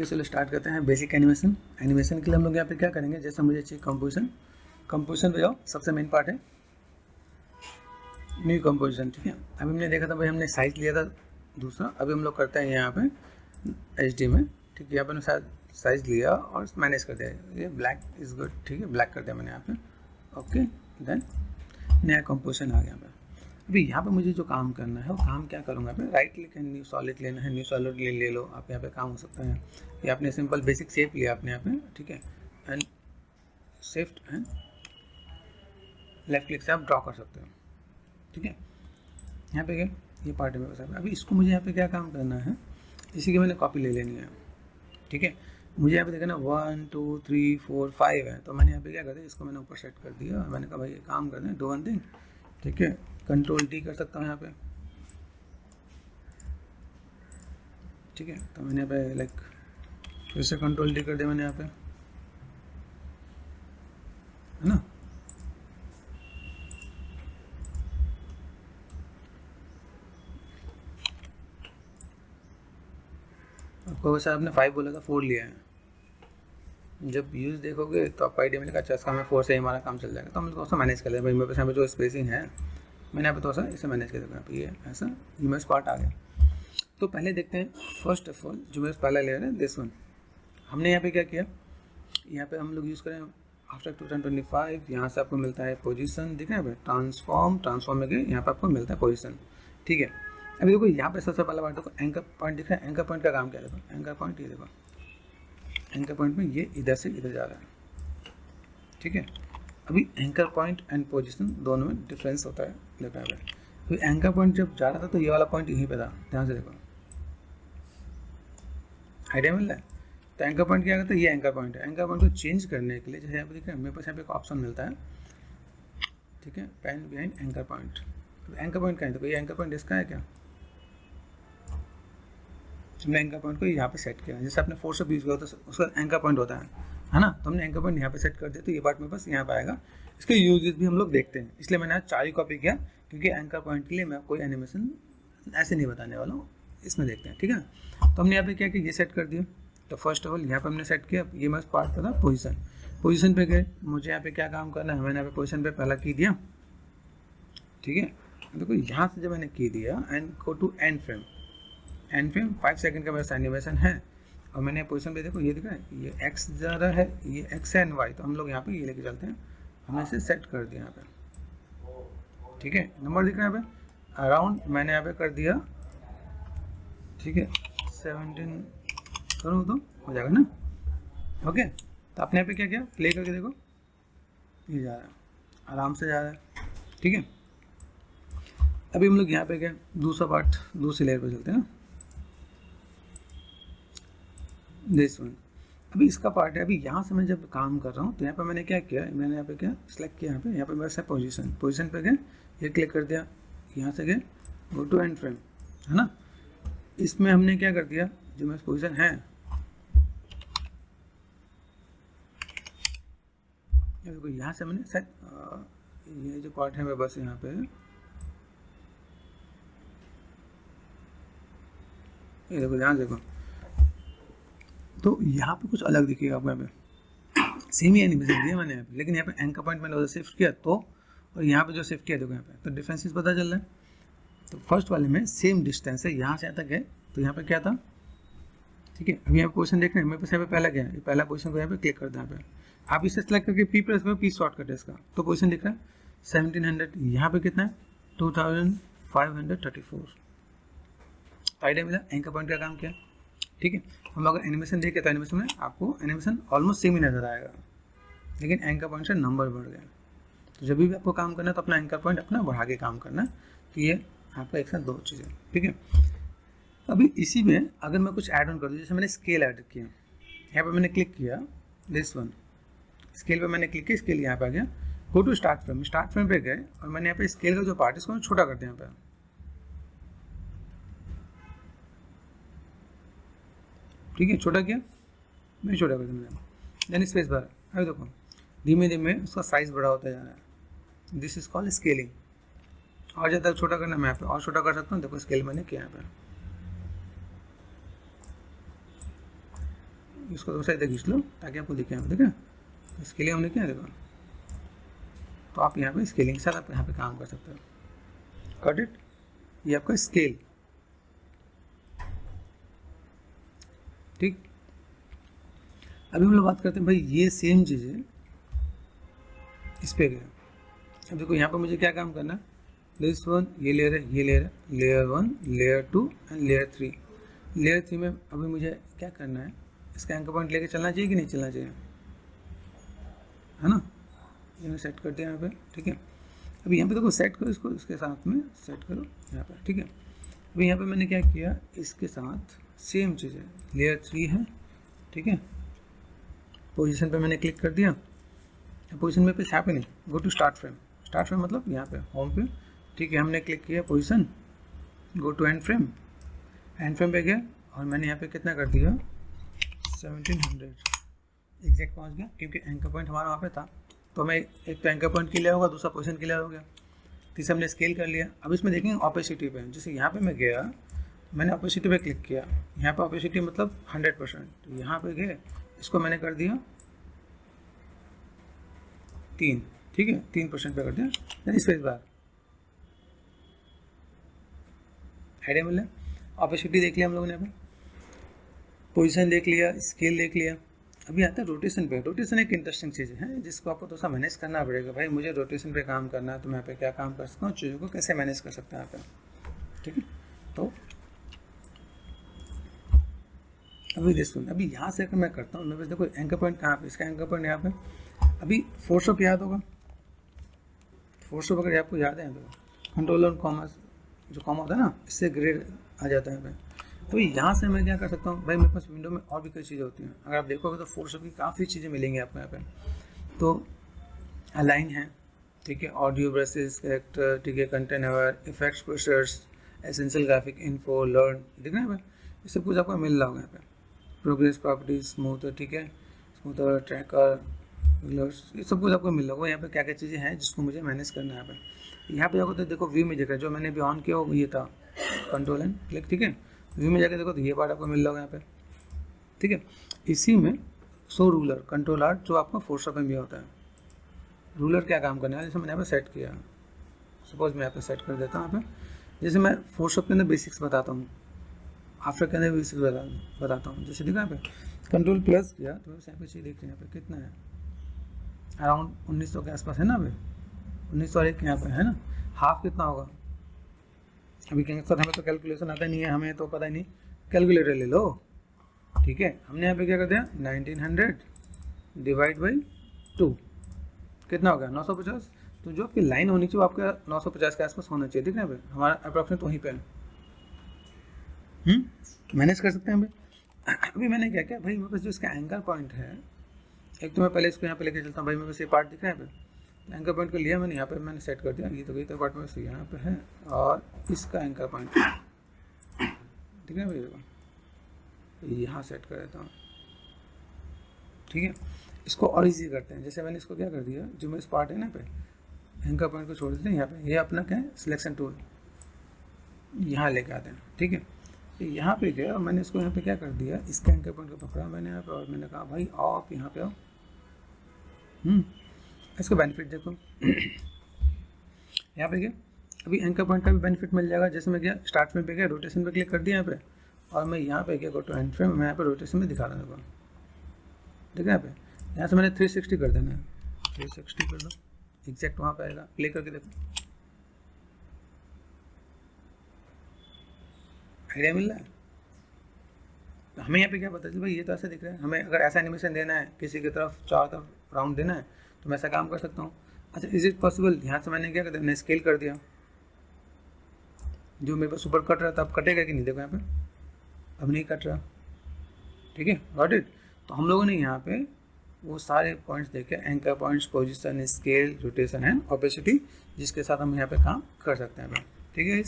चलो स्टार्ट करते हैं बेसिक एनिमेशन। एनिमेशन के लिए हम लोग यहाँ पे क्या करेंगे, जैसे मुझे चाहिए कंपोजिशन। कंपोजिशन पे जाओ, सबसे मेन पार्ट है न्यू कंपोजिशन। ठीक है, अभी हमने देखा था भाई, हमने साइज लिया था दूसरा, अभी हम लोग करते हैं यहाँ पे HD में। ठीक है, यहाँ पर साइज लिया और मैनेज कर दिया, ये ब्लैक इज गुड। ठीक है, ब्लैक कर दिया मैंने यहाँ पे। ओके, देन नया कंपोजिशन आ गया यहाँ पे। अभी यहाँ पे मुझे जो काम करना है वो काम क्या करूँगा, यहाँ पे राइट क्लिक है, न्यू सॉलिड लेना है, न्यू सॉलिड ले लो आप। यहाँ पे काम हो सकता है, ये आपने सिंपल बेसिक शेप लिया आपने यहाँ पे। ठीक है, and shift and left click से आप ड्रॉ कर सकते हो। ठीक है, यहाँ पे क्या ये पार्ट है मेरे पास। अभी इसको मुझे यहाँ पे क्या काम करना है, इसी की मैंने कॉपी ले लेनी है। ठीक है, मुझे यहाँ पे देखना 1 2 3 4 5 है, तो मैंने यहाँ पे क्या कर दिया, इसको मैंने ऊपर सेट कर दिया और मैंने कहा भाई ये काम कर दें, डू वन थिंग। ठीक है, कंट्रोल D कर सकता हूँ यहाँ पे। ठीक है, तो मैंने यहाँ पे लाइक फिर से कंट्रोल D कर दिया मैंने यहाँ पे, है ना। आपको वैसे आपने 5 बोला था, 4 लिया है। जब यूज़ देखोगे तो आपको आइडिया मिलेगा, अच्छा इसका हमें 4 से हमारा काम चल जाएगा। तो हम थोड़ा सा मैनेज कर लें भाई, मेरे पास यहाँ पे जो स्पेसिंग है मैंने यहाँ पे थोड़ा सा इसे मैनेज कर दिया। ये ऐसा इमेज पार्ट आ गया। तो पहले देखते हैं, फर्स्ट ऑफ ऑल जो मेरे पहला लेयर है दिस वन, हमने यहाँ पे क्या किया, यहाँ पे हम लोग यूज़ करें आफ्टर 2025। यहाँ से आपको मिलता है पोजीशन, दिख रहा है भाई, ट्रांसफॉर्म में गए, यहाँ पे आपको मिलता है पोजीशन। ठीक है, अभी देखो यहाँ पे सबसे पहला पार्ट देखो, एंकर पॉइंट दिख रहा है। एंकर पॉइंट का काम क्या है, देखो एंकर पॉइंट, ये देखो एंकर पॉइंट में ये इधर से इधर जा रहा है। ठीक है, अभी एंकर पॉइंट एंड पोजीशन दोनों में डिफरेंस होता है, देखा है। अभी एंकर पॉइंट जब जा रहा था तो ये वाला पॉइंट यहीं पे था, ध्यान से देखो, आइडिया मिल रहा है। तो एंकर पॉइंट क्या करता है, ये एंकर पॉइंट है। एंकर पॉइंट को चेंज करने के लिए जैसे यहाँ पे दिख रहा है, मेरे पास यहाँ पे एक ऑप्शन मिलता है। ठीक है, pen behind anchor point. Anchor point का है, तो ये एंकर पॉइंट इसका है क्या, हमने एंकर पॉइंट को यहाँ पे सेट किया। जैसे आपने 4 से 20 किया तो उसका एंकर पॉइंट होता है ना। तो हमने एंकर पॉइंट यहाँ पे सेट कर दिया, तो ये पार्ट में बस यहाँ पे आएगा। इसके यूजेस भी हम लोग देखते हैं, इसलिए मैंने आज 4 ही कॉपी किया, क्योंकि एंकर पॉइंट के लिए मैं कोई एनिमेशन ऐसे नहीं बताने वाला हूँ, इसमें देखते हैं। ठीक है, तो हमने यहाँ पे क्या किया, ये सेट कर दिया। तो फर्स्ट ऑफ ऑल यहाँ पे हमने सेट किया, ये मैं पार्ट का था पोजीशन। पोजीशन पे गए, मुझे यहाँ पे क्या काम करना है, मैंने यहाँ पे पोजीशन पे पहला की दिया। ठीक है, देखो यहाँ से जब मैंने की दिया and go to end frame. End frame 5 second का मेरा एनिमेशन है, और मैंने पोजीशन पे देखो ये दिख रहा है, ये एक्स जा रहा है, ये एक्स एंड वाई। तो हम लोग यहाँ पे ये लेके चलते हैं, हमने इसे सेट कर दिया यहाँ पे। ठीक है, नंबर दिख रहा है यहाँ पे, अराउंड मैंने यहाँ पे कर दिया। ठीक है, 17 करूँ तो हो जाएगा ना। ओके, तो आपने यहाँ पे क्या किया, प्ले करके देखो, ये जा रहा है, आराम से जा रहा है। ठीक है, अभी हम लोग यहाँ पे क्या, दूसरा पार्ट, दूसरी लेयर पे चलते हैं ना, दिस वन। अभी इसका पार्ट है। अभी यहाँ से मैं जब काम कर रहा हूँ तो यहाँ पे मैंने क्या किया, मैंने यहाँ पे क्या सेलेक्ट किया, यहाँ पे बस है पोजीशन। पोजीशन पे गए, ये क्लिक कर दिया, यहाँ से गए गो टू एंड फ्रेम, है ना। इसमें हमने क्या कर दिया, जो मेरा पोजीशन है, देखो यहाँ से मैंने सेट, ये जो पार्ट है मैं बस यहाँ पे, ये देखो ध्यान देखो, तो यहाँ पे कुछ अलग दिखेगा आपको। यहाँ पे सेम ही एनिमेशन दिया मैंने यहाँ पे, लेकिन यहाँ पे एंकर पॉइंट मैंने उधर शिफ्ट किया तो, और यहाँ पे जो शिफ्ट किया देखो यहाँ पे, तो डिफरेंसेस पता चल रहा है। तो फर्स्ट वाले में सेम डिस्टेंस है, यहाँ से यहाँ तक है, तो यहाँ पे क्या था। ठीक है, अभी यहाँ पे पोजीशन देख रहे हैं, मेरे पास यहाँ पे पहला क्या है, पहला पोजीशन को यहाँ पे क्लिक कर दें। यहाँ पे आप इसे सेलेक्ट करके पी प्रेस करो, पी शॉर्टकट है इसका, तो पोजीशन दिख रहा है 1700। यहाँ पे कितना है 2534। आइडिया मिला, एंकर पॉइंट का काम किया। ठीक है, हम लोग एनिमेशन देखें तो एनिमेशन में आपको एनिमेशन ऑलमोस्ट सेम ही नजर आएगा, लेकिन एंकर पॉइंट से नंबर बढ़ गया। तो जब भी आपको काम करना है तो अपना एंकर पॉइंट अपना बढ़ा के काम करना है। तो ये आपका एक साथ दो चीज़ें। ठीक है, अभी इसी में अगर मैं कुछ ऐड ऑन कर दूँ, जैसे मैंने स्केल ऐड किया, यहाँ पर मैंने क्लिक किया, दिस वन स्केल पे मैंने क्लिक किया, स्केल यहाँ पे आ गया। Go to start frame, start frame पे गए और मैंने यहाँ पे स्केल का जो पार्ट है इसको छोटा कर दिया। यहाँ पे ठीक है, छोटा किया, मैं छोटा कर दिया मैंने, देन स्पेस बार। अभी देखो धीमे धीमे उसका साइज बड़ा होता जा रहा है, दिस इज कॉल्ड स्केलिंग। और ज़्यादा छोटा करना मैं यहाँ पे और छोटा कर सकता हूँ, देखो स्केल मैंने किया यहाँ पे। इसको दूसरा इधर खींच लो ताकि आपको दिखे, ठीक है। इसके लिए हमने क्या देखो, तो आप यहाँ पे स्केलिंग के साथ आप यहाँ पे काम कर सकते हो। Got it? ये आपका स्केल, ठीक। अभी हम लोग बात करते हैं भाई ये सेम चीज़ें इस पे गया। अब देखो यहाँ पे मुझे क्या काम करना है, दिस वन, ये लेयर है, ये लेयर है, layer 1, layer 2 and layer 3। Layer 3 में अभी मुझे क्या करना है, इसका एंकर पॉइंट लेके चलना चाहिए कि नहीं चलना चाहिए, है ना। ये मैंने सेट कर दिया यहाँ पे, ठीक है। अभी यहाँ पे देखो सेट करो इसको, इसके साथ में सेट करो यहाँ पे, ठीक है। अभी यहाँ पे मैंने क्या किया, इसके साथ सेम चीज़ है, लेयर 3 है, ठीक है। पोजीशन पे मैंने क्लिक कर दिया, पोजीशन में पे यहाँ पे नहीं, go to start frame. Start frame मतलब यहाँ पे होम पे, ठीक है। हमने क्लिक किया position, go to end frame. End frame पे गया और मैंने यहाँ पे कितना कर दिया, 1700 एग्जैक्ट पहुँच गया, क्योंकि एंकर पॉइंट हमारा वहाँ पे था। तो हमें एक तो एंकर पॉइंट क्लियर होगा, दूसरा पोजीशन क्लियर हो गया, तीसरा हमने स्केल कर लिया। अब इसमें देखेंगे ऑपेसिटी पे, जैसे यहाँ पे मैं गया, मैंने ऑपेसिटी पे क्लिक किया, यहाँ पे ऑपेसिटी मतलब 100%, तो यहाँ पे गए, इसको मैंने कर दिया 3, ठीक है, 3% पे कर दिया, देन स्पेस बार। आइडिया मिल रहा है। ऑपेसिटी देख लिया हम लोगों ने, यहाँ पे पोजीशन देख लिया, स्केल देख लिया। अभी आता है रोटेशन पे। रोटेशन एक इंटरेस्टिंग चीज़ है जिसको आपको थोड़ा सा मैनेज करना पड़ेगा। भाई मुझे रोटेशन पे काम करना है, तो मैं यहाँ पे क्या काम कर सकता हूँ, चीज़ों को कैसे मैनेज कर सकता है यहाँ पे, ठीक है। तो अभी देखो, अभी यहाँ से अगर मैं करता हूँ, मेरे पास देखो एंकर पॉइंट कहाँ पे, इसका एंकर पॉइंट यहाँ पे। अभी फोर्स ऑफ याद होगा, फोर्स ऑफ अगर आपको याद है तो कंट्रोल और कॉमा, जो कॉमा होता है ना, इससे ग्रेड आ जाता है यहाँ पे। अभी यहाँ से मैं क्या कर सकता हूँ, भाई मेरे पास विंडो में और भी कई चीज़ें होती हैं। अगर आप देखोगे तो फोर्स ऑफ की काफ़ी चीज़ें मिलेंगी आपको यहाँ पे। तो अलाइन है, ठीक है, ऑडियो ब्रशेस, कैरेक्टर, ठीक है, container, effects, pressures, essential graphic, info, learn, ठीक है ना। ये सब कुछ आपको मिल रहा होगा यहाँ पे। प्रोग्रेस, प्रॉपर्टीज, स्मूथर, ठीक है, स्मूथर, ट्रैकर, ये सब कुछ आपको मिल रहा होगा। यहाँ पे क्या क्या चीज़ें हैं जिसको मुझे मैनेज करना है यहाँ पे। यहाँ पे जाकर तो देखो व्यू में जगह जो मैंने अभी ऑन किया वो ये था कंट्रोल एंड क्लिक, ठीक है। व्यू में जाकर देखो तो ये पार्ट आपको मिल रहा होगा यहाँ पे, ठीक है। इसी में शो रूलर, कंट्रोल आर्ट, जो आपका फोर्स में भी होता है। रूलर क्या काम करने वाला, जैसे मैंने यहाँ पे सेट किया, सपोज मैं यहाँ पे सेट कर देता हूँ यहाँ पे। जैसे मैं फोर्स के अंदर बेसिक्स बताता हूँ, आफ्टर के अंदर बेसिक्स बताता हूँ। जैसे देखा यहाँ पे कंट्रोल प्लस किया तो यहाँ पे चीज़ देख रहे हैं, यहाँ पे कितना है, अराउंड 1900 के आसपास है ना। अभी 1901 यहाँ पे है ना। हाफ कितना होगा, अभी कहेंगे सर हमें तो कैलकुलेशन आता नहीं है, हमें तो पता ही नहीं, कैलकुलेटर ले लो, ठीक है। हमने यहाँ पे क्या कर दिया, 1900 डिवाइड बाई 2, कितना हो गया, 950। तो जो आपकी लाइन होनी चाहिए वो आपका 950 के आसपास होना चाहिए, ठीक है। भाई हमारा अप्रॉक्सीमेट वहीं पे है, मैनेज कर सकते हैं भाई। अभी मैंने क्या किया, भाई मेरे पास जो इसका एंकर पॉइंट है, एक तो मैं पहले इसको यहाँ पे लेके चलता हूँ। भाई मेरे पास ये पार्ट दिख रहा है, यहाँ पे एंकर पॉइंट को लिया मैंने, यहाँ पे मैंने सेट कर दिया। ये तो गई तो पार्ट में से यहाँ पे है, और इसका एंकर पॉइंट ठीक है भाई, यहाँ सेट कर देता हूँ, ठीक है। इसको और इजी करते हैं। जैसे मैंने इसको क्या कर दिया, जो मेरे पार्ट है ना पे एंकर पॉइंट को छोड़ देते हैं यहाँ पे। ये अपना क्या है, सिलेक्शन टूल, यहाँ लेके आते हैं, ठीक है। तो यहाँ पे गया और मैंने इसको यहाँ पे क्या कर दिया, इसके एंकर पॉइंट को पकड़ा मैंने यहाँ पे, और मैंने कहा भाई आओ आप यहाँ पे आओ। इसका बेनिफिट देखो यहाँ पे गया, अभी एंकर पॉइंट का भी बेनिफिट मिल जाएगा। जैसे मैं गया स्टार्ट फ्रेम पे गया, रोटेशन पे क्लिक कर दिया यहाँ पे, और मैं यहाँ पे गया गो टू एंड फ्रेम, मैं यहाँ पे रोटेशन में दिखा रहा हूँ, ठीक है। यहाँ पे यहाँ से मैंने 360 कर देना है, 360 कर दो, एग्जैक्ट वहाँ पे आएगा। प्ले करके देखो, आइडिया मिल रहा है। हमें यहाँ पे क्या पता चल भाई, ये तो ऐसा दिख रहा है। हमें अगर ऐसा एनिमेशन देना है, किसी की तरफ चारों तरफ राउंड देना है, तो मैं ऐसा काम कर सकता हूँ। अच्छा, इज इट पॉसिबल, यहाँ से मैंने क्या कर दिया, मैंने स्केल कर दिया, जो मेरे पास ऊपर कट रहा था अब कटेगा कि नहीं, देखो यहाँ पे अब नहीं कट रहा, ठीक है, गॉट इट। तो हम लोगों ने यहाँ पे वो सारे पॉइंट्स देखे, anchor points, position, scale, rotation and opacity, जिसके साथ हम यहाँ पे काम कर सकते हैं, ठीक है।